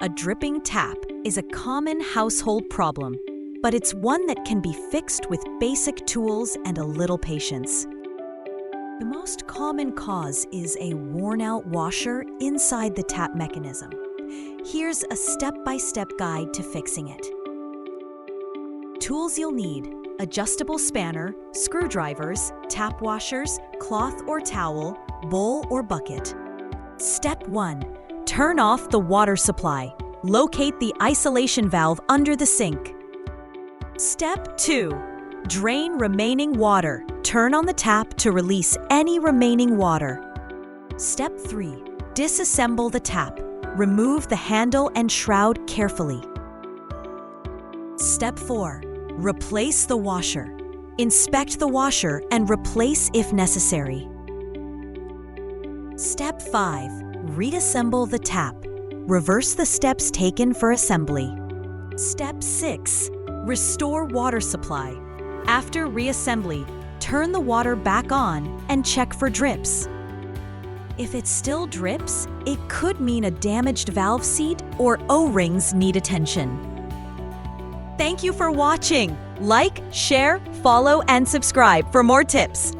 A dripping tap is a common household problem, but it's one that can be fixed with basic tools and a little patience. The most common cause is a worn-out washer inside the tap mechanism. Here's a step-by-step guide to fixing it. Tools you'll need: adjustable spanner, screwdrivers, tap washers, cloth or towel, bowl or bucket. Step 1. Turn off the water supply. Locate the isolation valve under the sink. Step 2. Drain remaining water. Turn on the tap to release any remaining water. Step 3. Disassemble the tap. Remove the handle and shroud carefully. Step 4. Replace the washer. Inspect the washer and replace if necessary. Step 5. Reassemble the tap. Reverse the steps taken for assembly. Step 6. Restore water supply. After reassembly, turn the water back on and check for drips. If it still drips, it could mean a damaged valve seat or O-rings need attention. Thank you for watching. Like, share, follow, and subscribe for more tips.